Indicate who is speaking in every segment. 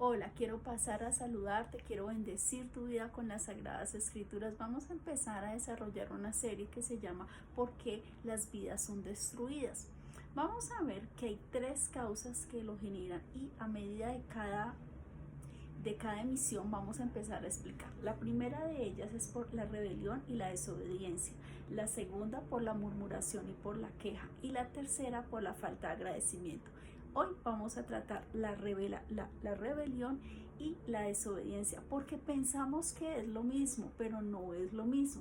Speaker 1: Hola, quiero pasar a saludarte, quiero bendecir tu vida con las Sagradas Escrituras. Vamos a empezar a desarrollar una serie que se llama ¿Por qué las vidas son destruidas? Vamos a ver que hay tres causas que lo generan y a medida de cada emisión vamos a empezar a explicar. La primera de ellas es por la rebelión y la desobediencia, la segunda por la murmuración y por la queja, y la tercera por la falta de agradecimiento. Hoy vamos a tratar la rebelión y la desobediencia, porque pensamos que es lo mismo, pero no es lo mismo.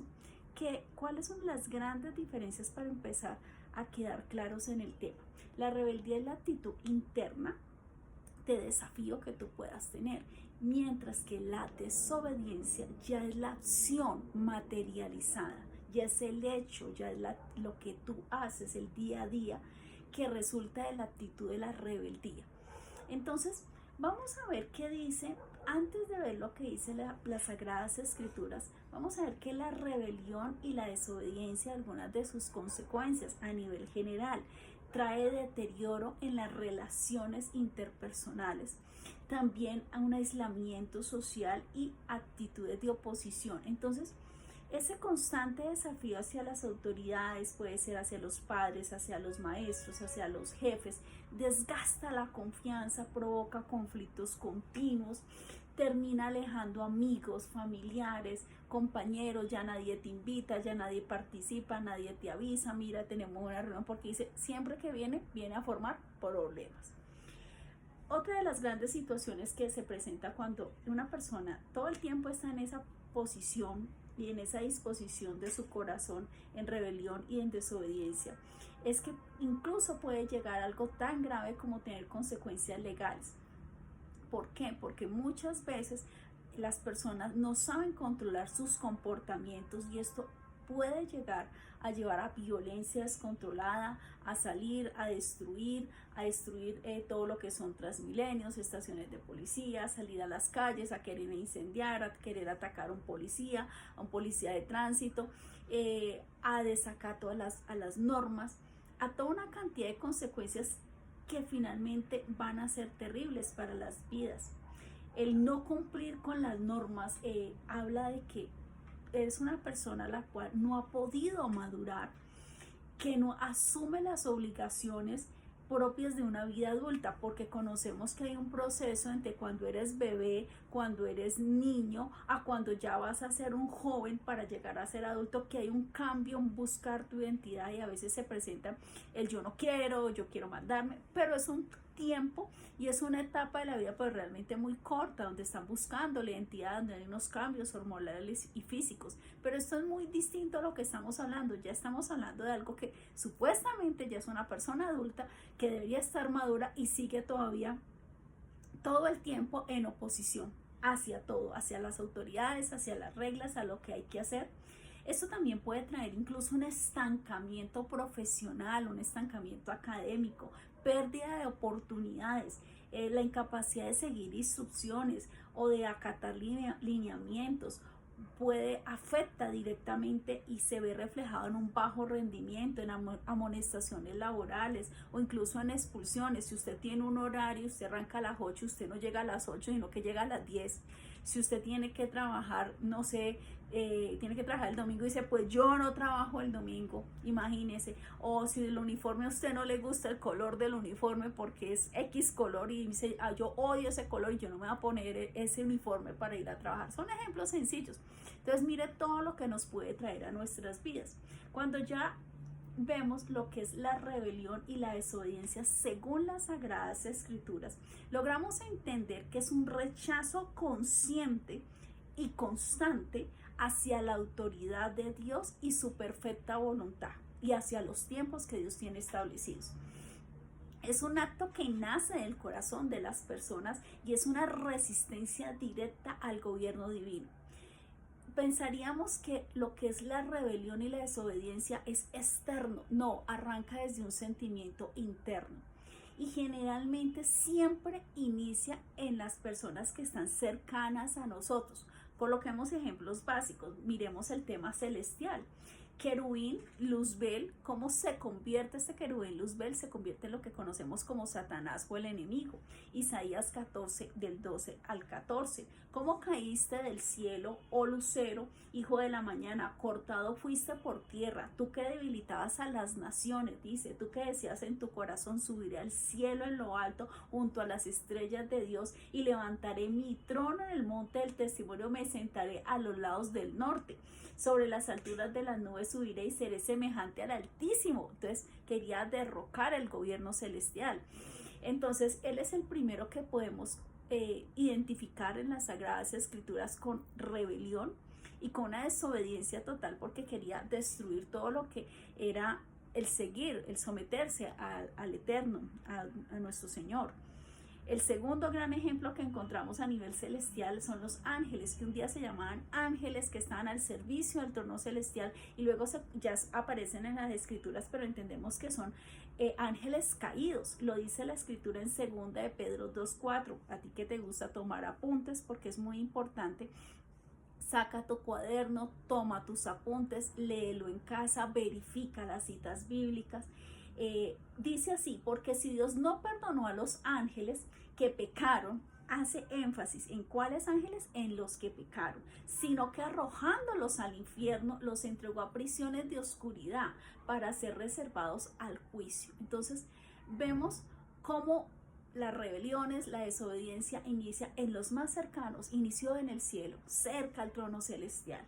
Speaker 1: ¿Cuáles son las grandes diferencias para empezar a quedar claros en el tema? La rebeldía es la actitud interna de desafío que tú puedas tener, mientras que la desobediencia ya es la acción materializada, ya es el hecho, ya es lo que tú haces el día a día que resulta de la actitud de la rebeldía. Entonces, vamos a ver qué dice, antes de ver lo que dice las Sagradas Escrituras, vamos a ver que la rebelión y la desobediencia, algunas de sus consecuencias a nivel general, trae deterioro en las relaciones interpersonales, también a un aislamiento social y actitudes de oposición. Entonces, ese constante desafío hacia las autoridades, puede ser hacia los padres, hacia los maestros, hacia los jefes, desgasta la confianza, provoca conflictos continuos, termina alejando amigos, familiares, compañeros, ya nadie te invita, ya nadie participa, nadie te avisa, mira, tenemos una reunión, porque dice, siempre que viene a formar problemas. Otra de las grandes situaciones que se presenta cuando una persona todo el tiempo está en esa posición y en esa disposición de su corazón en rebelión y en desobediencia, es que incluso puede llegar a algo tan grave como tener consecuencias legales. ¿Por qué? Porque muchas veces las personas no saben controlar sus comportamientos y esto puede llegar a llevar a violencia descontrolada, a salir, a destruir todo lo que son Transmilenios, estaciones de policía, salir a las calles, a querer incendiar, a querer atacar a un policía de tránsito, a desacato a las normas, a toda una cantidad de consecuencias que finalmente van a ser terribles para las vidas. El no cumplir con las normas habla de que eres una persona la cual no ha podido madurar, que no asume las obligaciones propias de una vida adulta, porque conocemos que hay un proceso entre cuando eres bebé, cuando eres niño, a cuando ya vas a ser un joven para llegar a ser adulto, que hay un cambio en buscar tu identidad y a veces se presenta el yo no quiero, yo quiero mandarme, pero es un tiempo y es una etapa de la vida pues realmente muy corta, donde están buscando la identidad, donde hay unos cambios hormonales y físicos, pero esto es muy distinto a lo que estamos hablando. Ya estamos hablando de algo que supuestamente ya es una persona adulta que debería estar madura y sigue todavía todo el tiempo en oposición hacia todo, hacia las autoridades, hacia las reglas, a lo que hay que hacer. Esto también puede traer incluso un estancamiento profesional, un estancamiento académico, pérdida de oportunidades, la incapacidad de seguir instrucciones o de acatar lineamientos, afecta directamente y se ve reflejado en un bajo rendimiento, en amonestaciones laborales o incluso en expulsiones. Si usted tiene un horario, usted arranca a las 8, usted no llega a las 8, sino que llega a las 10. Si usted tiene que trabajar, no sé, tiene que trabajar el domingo y dice, pues yo no trabajo el domingo, imagínese. O si el uniforme a usted no le gusta el color del uniforme porque es X color y dice, yo odio ese color y yo no me voy a poner ese uniforme para ir a trabajar. Son ejemplos sencillos. Entonces mire todo lo que nos puede traer a nuestras vidas. Cuando ya vemos lo que es la rebelión y la desobediencia según las Sagradas Escrituras, logramos entender que es un rechazo consciente y constante hacia la autoridad de Dios y su perfecta voluntad y hacia los tiempos que Dios tiene establecidos. Es un acto que nace del corazón de las personas y es una resistencia directa al gobierno divino. Pensaríamos que lo que es la rebelión y la desobediencia es externo. No, arranca desde un sentimiento interno. Y generalmente siempre inicia en las personas que están cercanas a nosotros. Coloquemos ejemplos básicos. Miremos el tema celestial. Querubín, Luzbel, ¿cómo se convierte este querubín Luzbel? Se convierte en lo que conocemos como Satanás o el enemigo. Isaías 14, del 12 al 14. ¿Cómo caíste del cielo, oh lucero, hijo de la mañana? Cortado fuiste por tierra, tú que debilitabas a las naciones, dice, tú que decías en tu corazón, subiré al cielo en lo alto, junto a las estrellas de Dios, y levantaré mi trono en el monte del testimonio, me sentaré a los lados del norte. Sobre las alturas de las nubes subiré y seré semejante al Altísimo. Entonces quería derrocar el gobierno celestial. Entonces él es el primero que podemos identificar en las Sagradas Escrituras con rebelión y con una desobediencia total, porque quería destruir todo lo que era el seguir, el someterse al Eterno, a nuestro Señor. El segundo gran ejemplo que encontramos a nivel celestial son los ángeles, que un día se llamaban ángeles, que estaban al servicio del trono celestial, y luego ya aparecen en las escrituras, pero entendemos que son ángeles caídos. Lo dice la escritura en 2 de Pedro 2:4. A ti que te gusta tomar apuntes, porque es muy importante, saca tu cuaderno, toma tus apuntes, léelo en casa, verifica las citas bíblicas. Dice así: porque si Dios no perdonó a los ángeles que pecaron, hace énfasis en cuáles ángeles, en los que pecaron, sino que arrojándolos al infierno los entregó a prisiones de oscuridad para ser reservados al juicio. Entonces vemos cómo las rebeliones, la desobediencia inicia en los más cercanos, inició en el cielo, cerca al trono celestial.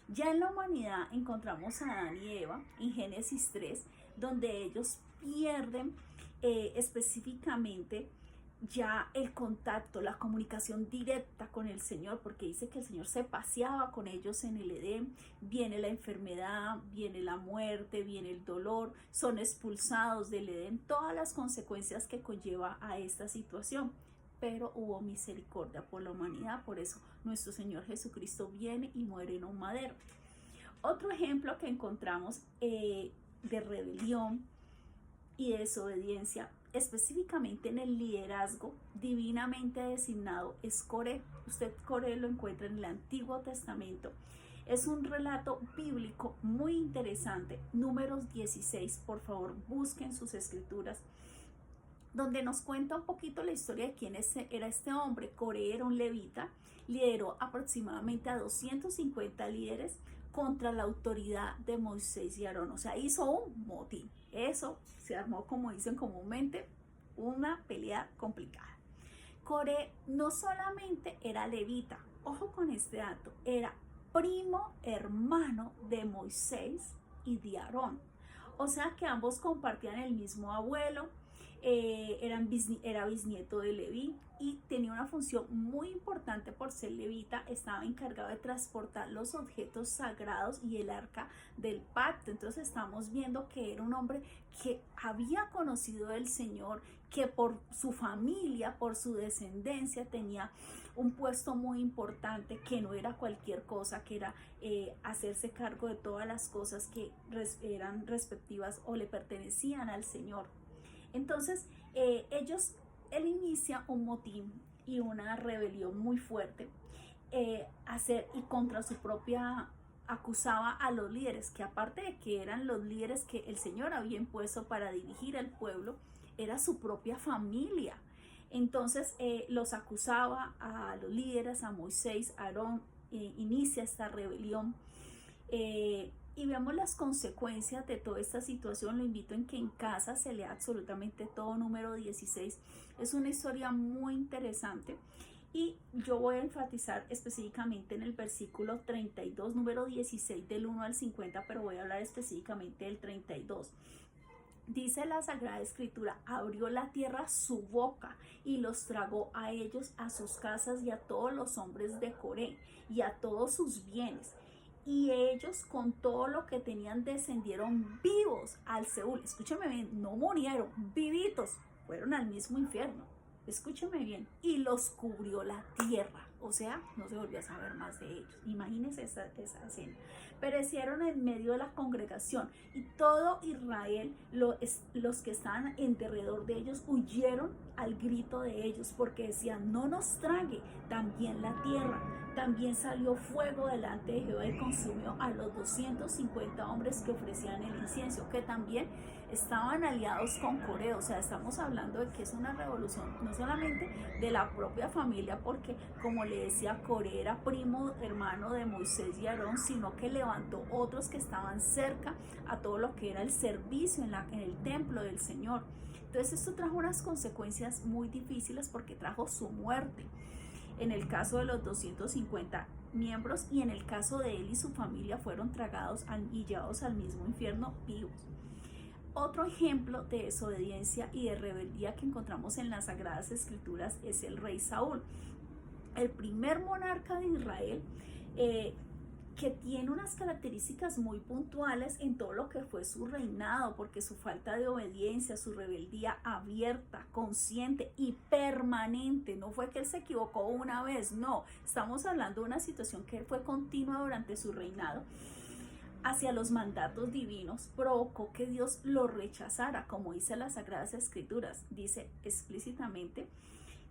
Speaker 1: Ya en la humanidad encontramos a Adán y Eva en Génesis 3, donde ellos pierden específicamente ya el contacto, la comunicación directa con el Señor, porque dice que el Señor se paseaba con ellos en el Edén. Viene la enfermedad, viene la muerte, viene el dolor, son expulsados del Edén, todas las consecuencias que conlleva a esta situación. Pero hubo misericordia por la humanidad, por eso nuestro Señor Jesucristo viene y muere en un madero. Otro ejemplo que encontramos de rebelión y desobediencia, específicamente en el liderazgo divinamente designado, es Coré. Usted Coré lo encuentra en el Antiguo Testamento. Es un relato bíblico muy interesante. Números 16, por favor, busquen sus escrituras, donde nos cuenta un poquito la historia de quién era este hombre. Coré era un levita, lideró aproximadamente a 250 líderes contra la autoridad de Moisés y Aarón. O sea, hizo un motín. Eso se armó, como dicen comúnmente, una pelea complicada. Coré no solamente era levita, ojo con este dato, era primo hermano de Moisés y de Aarón. O sea que ambos compartían el mismo abuelo. Era bisnieto de Leví y tenía una función muy importante por ser levita. Estaba encargado de transportar los objetos sagrados y el arca del pacto. Entonces estamos viendo que era un hombre que había conocido al Señor, que por su familia, por su descendencia, tenía un puesto muy importante, que no era cualquier cosa, que era hacerse cargo de todas las cosas que eran respectivas o le pertenecían al Señor. Entonces él inicia un motín y una rebelión muy fuerte, y contra su propia, acusaba a los líderes, que aparte de que eran los líderes que el Señor había impuesto para dirigir al pueblo, era su propia familia. Entonces los acusaba a los líderes, a Moisés, a Aarón. Inicia esta rebelión. Y vemos las consecuencias de toda esta situación. Lo invito en que en casa se lea absolutamente todo. Número 16 es una historia muy interesante y yo voy a enfatizar específicamente en el versículo 32, número 16 del 1 al 50, pero voy a hablar específicamente del 32. Dice la Sagrada Escritura: abrió la tierra su boca y los tragó a ellos, a sus casas y a todos los hombres de Coré y a todos sus bienes. Y ellos con todo lo que tenían descendieron vivos al Seúl. Escúcheme bien, no murieron, vivitos, fueron al mismo infierno. Escúcheme bien, y los cubrió la tierra. O sea, no se volvió a saber más de ellos. Imagínense esa escena. Perecieron en medio de la congregación y todo Israel, los que estaban en derredor de ellos, huyeron al grito de ellos porque decían, no nos trague también la tierra. También salió fuego delante de Jehová y consumió a los 250 hombres que ofrecían el incienso, que también estaban aliados con Coré. O sea, estamos hablando de que es una revolución no solamente de la propia familia, porque como le decía, Coré era primo hermano de Moisés y Aarón, sino que levantó otros que estaban cerca a todo lo que era el servicio en el templo del Señor. Entonces esto trajo unas consecuencias muy difíciles porque trajo su muerte en el caso de los 250 miembros, y en el caso de él y su familia fueron tragados y llevados al mismo infierno vivos. Otro ejemplo de desobediencia y de rebeldía que encontramos en las Sagradas Escrituras es el rey Saúl, el primer monarca de Israel, que tiene unas características muy puntuales en todo lo que fue su reinado, porque su falta de obediencia, su rebeldía abierta, consciente y permanente, no fue que él se equivocó una vez, no, estamos hablando de una situación que fue continua durante su reinado, hacia los mandatos divinos, provocó que Dios lo rechazara, como dice las Sagradas Escrituras, dice explícitamente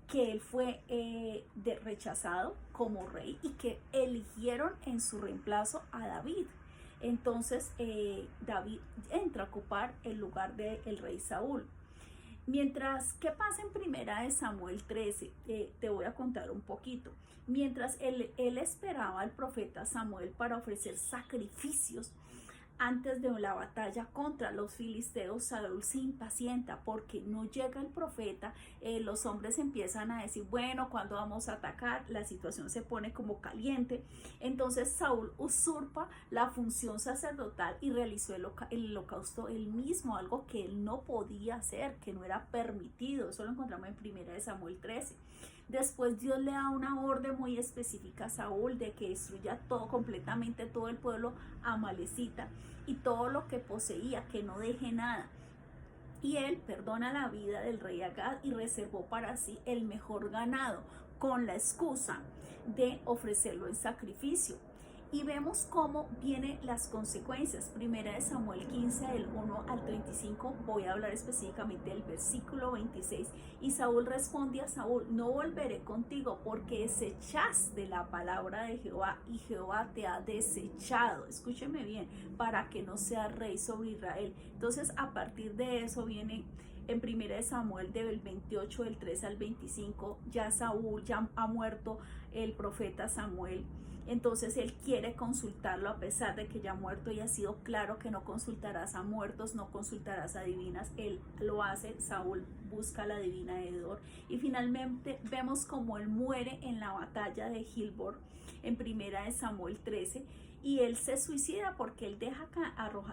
Speaker 1: que él fue rechazado como rey y que eligieron en su reemplazo a David. Entonces David entra a ocupar el lugar del rey Saúl. Mientras, ¿qué pasa en primera de Samuel 13? Te voy a contar un poquito. Mientras él esperaba al profeta Samuel para ofrecer sacrificios, antes de la batalla contra los filisteos, Saúl se impacienta porque no llega el profeta. Los hombres empiezan a decir, bueno, ¿cuándo vamos a atacar? La situación se pone como caliente. Entonces Saúl usurpa la función sacerdotal y realizó el holocausto él mismo, algo que él no podía hacer, que no era permitido. Eso lo encontramos en 1 Samuel 13. Después Dios le da una orden muy específica a Saúl de que destruya completamente todo el pueblo amalecita y todo lo que poseía, que no deje nada. Y él perdona la vida del rey Agag y reservó para sí el mejor ganado, con la excusa de ofrecerlo en sacrificio. Y vemos cómo vienen las consecuencias. 1 Samuel 15, del 1 al 35, voy a hablar específicamente del versículo 26. Y Saúl responde a Saúl, no volveré contigo porque desechaste la palabra de Jehová y Jehová te ha desechado. Escúcheme bien, para que no sea rey sobre Israel. Entonces, a partir de eso viene en 1 Samuel del 28, del 3 al 25, ya Saúl, ya ha muerto el profeta Samuel. Entonces él quiere consultarlo a pesar de que ya ha muerto y ha sido claro que no consultarás a muertos, no consultarás a divinas. Él lo hace, Saúl busca a la divina Edor y finalmente vemos como él muere en la batalla de Gilbor en 1 Samuel 13 y él se suicida porque él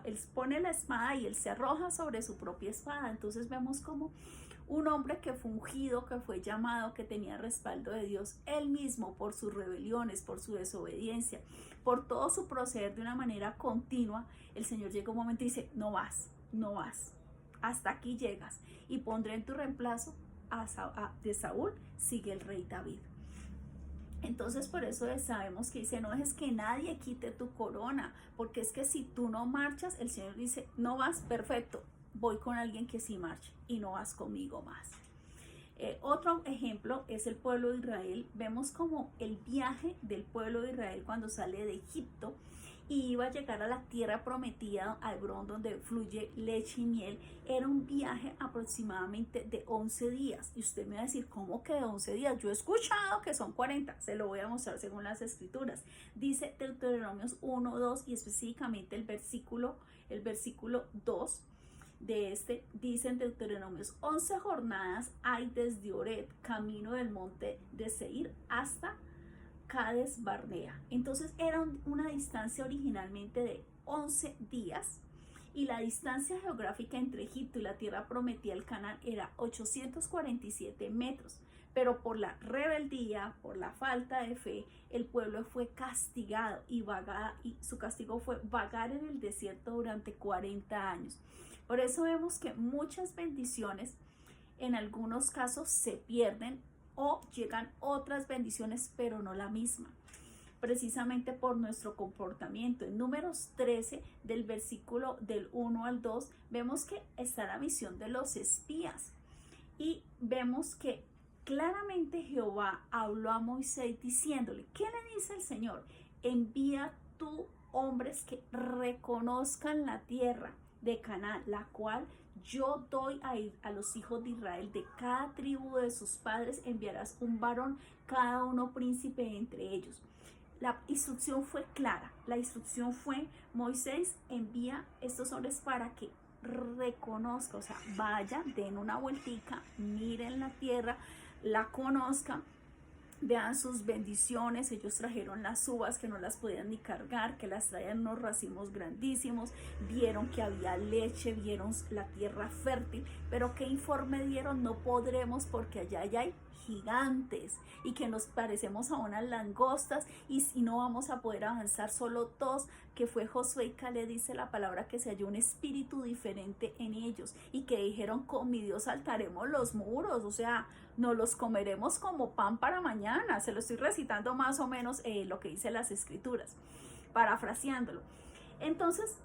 Speaker 1: él pone la espada y él se arroja sobre su propia espada. Entonces vemos como un hombre que fue ungido, que fue llamado, que tenía respaldo de Dios, él mismo por sus rebeliones, por su desobediencia, por todo su proceder de una manera continua, el Señor llega un momento y dice, no vas, hasta aquí llegas y pondré en tu reemplazo de Saúl, sigue el rey David. Entonces por eso sabemos que dice, no dejes que nadie quite tu corona, porque es que si tú no marchas, el Señor dice, no vas, perfecto, voy con alguien que sí marche y no vas conmigo más. Otro ejemplo es el pueblo de Israel. Vemos como el viaje del pueblo de Israel cuando sale de Egipto y iba a llegar a la tierra prometida, a Hebrón, donde fluye leche y miel. Era un viaje aproximadamente de 11 días. Y usted me va a decir, ¿cómo que de 11 días? Yo he escuchado que son 40. Se lo voy a mostrar según las escrituras. Dice Deuteronomios 1, 2 y específicamente el versículo 2 de dice en Deuteronomios, 11 jornadas hay desde Oreb, camino del monte de Seir, hasta Cades Barnea. Entonces era una distancia originalmente de 11 días y la distancia geográfica entre Egipto y la tierra prometida del Canaán era 847 metros. Pero por la rebeldía, por la falta de fe, el pueblo fue castigado y su castigo fue vagar en el desierto durante 40 años. Por eso vemos que muchas bendiciones en algunos casos se pierden o llegan otras bendiciones, pero no la misma, precisamente por nuestro comportamiento. En Números 13, del versículo del 1 al 2, vemos que está la visión de los espías y vemos que claramente Jehová habló a Moisés diciéndole, ¿qué le dice el Señor? Envía tú hombres que reconozcan la tierra de Canaán, la cual yo doy a los hijos de Israel. De cada tribu de sus padres enviarás un varón, cada uno príncipe entre ellos. La instrucción fue clara. La instrucción fue, Moisés envía estos hombres para que reconozca, o sea, vayan, den una vueltica, miren la tierra, la conozcan, vean sus bendiciones. Ellos trajeron las uvas que no las podían ni cargar, que las traían unos racimos grandísimos, vieron que había leche, vieron la tierra fértil, pero ¿qué informe dieron? No podremos porque allá hay gigantes y que nos parecemos a unas langostas y no vamos a poder avanzar solo dos, que fue Josué y Caleb, dice la palabra que se halló un espíritu diferente en ellos y que dijeron, con mi Dios saltaremos los muros, o sea, nos los comeremos como pan para mañana. Se lo estoy recitando más o menos lo que dice las escrituras, parafraseándolo. Entonces,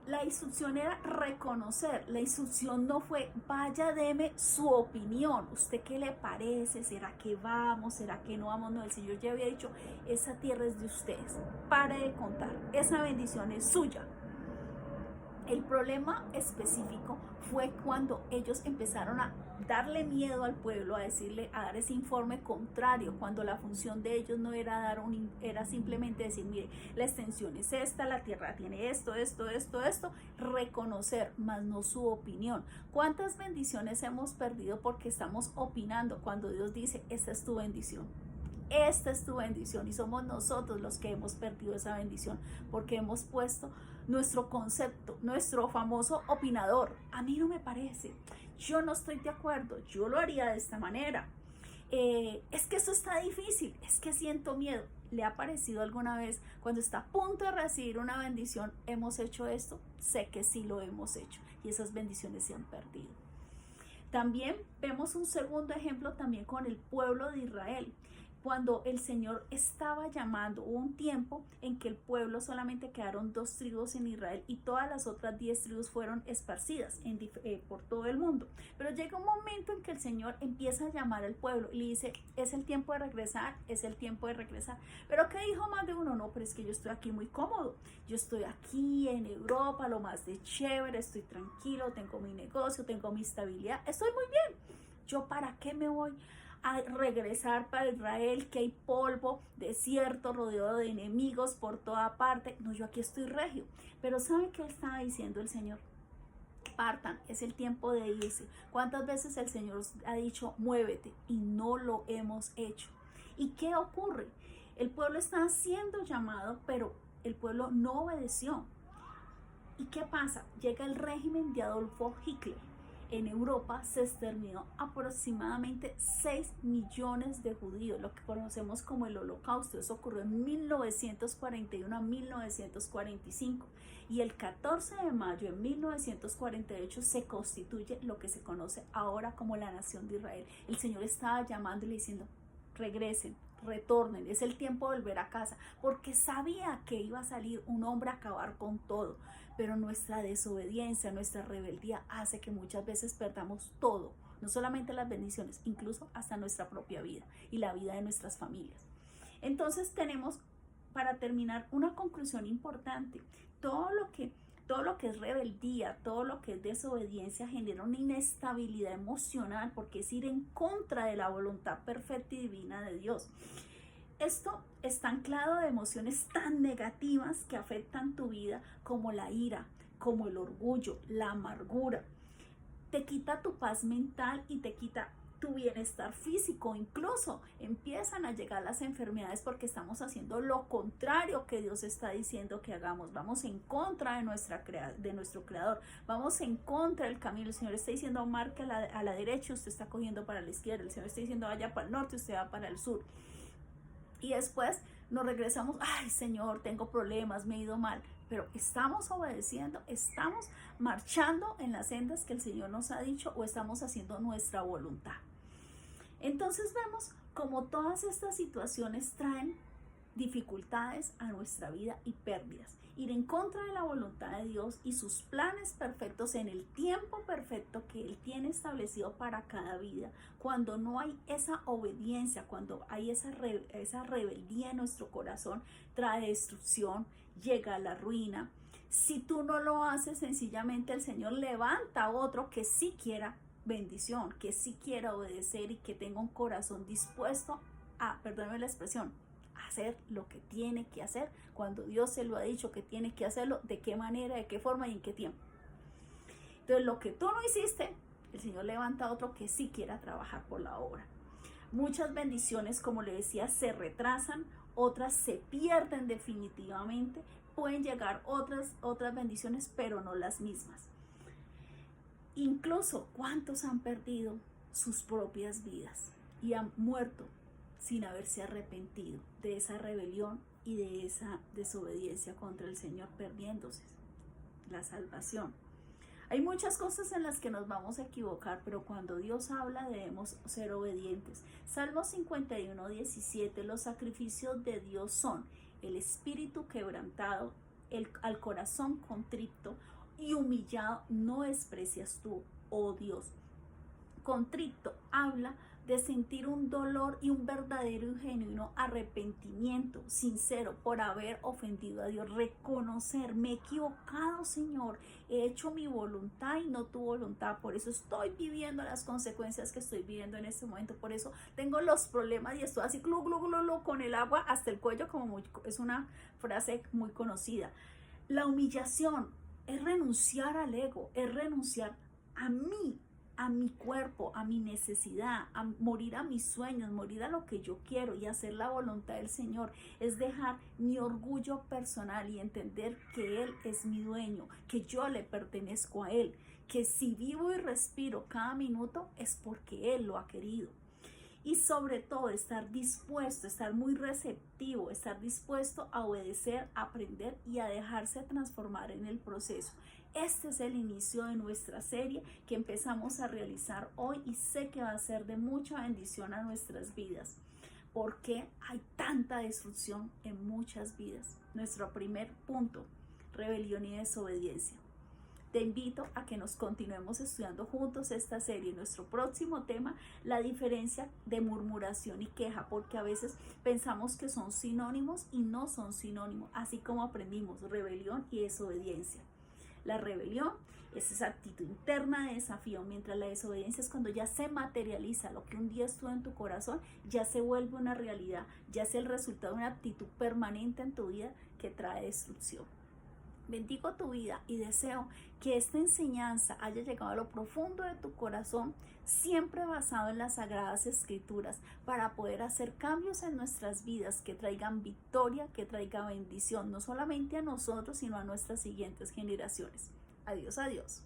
Speaker 1: la instrucción era reconocer. La instrucción no fue, vaya, deme su opinión. ¿Usted qué le parece? ¿Será que vamos? ¿Será que no vamos? No, el Señor ya había dicho, esa tierra es de ustedes. Pare de contar. Esa bendición es suya. El problema específico fue cuando ellos empezaron a darle miedo al pueblo, a decirle, a dar ese informe contrario, cuando la función de ellos no era era simplemente decir, mire, la extensión es esta, la tierra tiene esto, reconocer, más no su opinión. ¿Cuántas bendiciones hemos perdido porque estamos opinando cuando Dios dice, esta es tu bendición? Esta es tu bendición, y somos nosotros los que hemos perdido esa bendición porque hemos puesto nuestro concepto, nuestro famoso opinador. A mí no me parece, yo no estoy de acuerdo, yo lo haría de esta manera. Es que eso está difícil, es que siento miedo. ¿Le ha parecido alguna vez cuando está a punto de recibir una bendición, hemos hecho esto? Sé que sí lo hemos hecho y esas bendiciones se han perdido. También vemos un segundo ejemplo también con el pueblo de Israel. Cuando el Señor estaba llamando, hubo un tiempo en que el pueblo solamente quedaron 2 tribus en Israel y todas las otras 10 tribus fueron esparcidas por todo el mundo. Pero llega un momento en que el Señor empieza a llamar al pueblo y le dice, es el tiempo de regresar, es el tiempo de regresar. Pero ¿qué dijo más de uno? No, pero es que yo estoy aquí muy cómodo, yo estoy aquí en Europa, lo más de chévere, estoy tranquilo, tengo mi negocio, tengo mi estabilidad, estoy muy bien. ¿Yo para qué me voy a regresar para Israel, que hay polvo, desierto, rodeado de enemigos por toda parte? No, yo aquí estoy regio. Pero ¿saben qué estaba diciendo el Señor? Partan, es el tiempo de irse. ¿Cuántas veces el Señor ha dicho, muévete? Y no lo hemos hecho. ¿Y qué ocurre? El pueblo está siendo llamado, pero el pueblo no obedeció. ¿Y qué pasa? Llega el régimen de Adolfo Hitler. En Europa se exterminó aproximadamente 6 millones de judíos, lo que conocemos como el Holocausto. Eso ocurrió en 1941 a 1945. Y el 14 de mayo de 1948 se constituye lo que se conoce ahora como la Nación de Israel. El Señor estaba llamándole y diciendo, regresen, retornen, es el tiempo de volver a casa, porque sabía que iba a salir un hombre a acabar con todo. Pero nuestra desobediencia, nuestra rebeldía hace que muchas veces perdamos todo, no solamente las bendiciones, incluso hasta nuestra propia vida y la vida de nuestras familias. Entonces tenemos, para terminar, una conclusión importante. Todo lo que es rebeldía, todo lo que es desobediencia genera una inestabilidad emocional, porque es ir en contra de la voluntad perfecta y divina de Dios. Esto está anclado de emociones tan negativas que afectan tu vida, como la ira, como el orgullo, la amargura. Te quita tu paz mental y te quita tu bienestar físico. Incluso empiezan a llegar las enfermedades porque estamos haciendo lo contrario que Dios está diciendo que hagamos. Vamos en contra de nuestro Creador. Vamos en contra del camino. El Señor está diciendo, marque a la derecha, usted está cogiendo para la izquierda. El Señor está diciendo, vaya para el norte, usted va para el sur. Y después nos regresamos, ay Señor, tengo problemas, me he ido mal. Pero estamos obedeciendo, estamos marchando en las sendas que el Señor nos ha dicho, o estamos haciendo nuestra voluntad. Entonces vemos Como todas estas situaciones traen dificultades a nuestra vida y pérdidas, ir en contra de la voluntad de Dios y sus planes perfectos en el tiempo perfecto que Él tiene establecido para cada vida, cuando no hay esa obediencia, cuando hay esa rebeldía en nuestro corazón, trae destrucción, llega a la ruina. Si tú no lo haces, sencillamente el Señor levanta a otro que sí quiera bendición, que sí quiera obedecer y que tenga un corazón dispuesto a, perdóname la expresión, hacer lo que tiene que hacer cuando Dios se lo ha dicho que tiene que hacerlo, de qué manera, de qué forma y en qué tiempo. Entonces, lo que tú no hiciste, el Señor levanta a otro que sí quiera trabajar por la obra. Muchas bendiciones, como le decía, se retrasan, otras se pierden definitivamente, pueden llegar otras bendiciones, pero no las mismas. Incluso, ¿cuántos han perdido sus propias vidas y han muerto sin haberse arrepentido de esa rebelión y de esa desobediencia contra el Señor, perdiéndose la salvación? Hay muchas cosas en las que nos vamos a equivocar, pero cuando Dios habla debemos ser obedientes. Salmo 51:17, los sacrificios de Dios son el espíritu quebrantado, al corazón contrito y humillado no desprecias tú, oh Dios. Contrito habla de sentir un dolor y un verdadero y genuino arrepentimiento sincero por haber ofendido a Dios, reconocer, me he equivocado, Señor, he hecho mi voluntad y no tu voluntad, por eso estoy viviendo las consecuencias que estoy viviendo en este momento, por eso tengo los problemas y estoy así glu, glu, glu, glu, con el agua hasta el cuello, es una frase muy conocida. La humillación es renunciar al ego, es renunciar a mí, a mi cuerpo, a mi necesidad, a morir a mis sueños, morir a lo que yo quiero y hacer la voluntad del Señor. Es dejar mi orgullo personal y entender que Él es mi dueño, que yo le pertenezco a Él, que si vivo y respiro cada minuto es porque Él lo ha querido. Y sobre todo estar dispuesto, estar muy receptivo, estar dispuesto a obedecer, a aprender y a dejarse transformar en el proceso. Este es el inicio de nuestra serie que empezamos a realizar hoy y sé que va a ser de mucha bendición a nuestras vidas, porque hay tanta destrucción en muchas vidas. Nuestro primer punto, rebelión y desobediencia. Te invito a que nos continuemos estudiando juntos esta serie. Nuestro próximo tema, la diferencia de murmuración y queja, porque a veces pensamos que son sinónimos y no son sinónimos, así como aprendimos rebelión y desobediencia. La rebelión es esa actitud interna de desafío, mientras la desobediencia es cuando ya se materializa lo que un día estuvo en tu corazón, ya se vuelve una realidad, ya es el resultado de una actitud permanente en tu vida que trae destrucción. Bendigo tu vida y deseo que esta enseñanza haya llegado a lo profundo de tu corazón, siempre basado en las Sagradas Escrituras, para poder hacer cambios en nuestras vidas que traigan victoria, que traigan bendición, no solamente a nosotros, sino a nuestras siguientes generaciones. Adiós, adiós.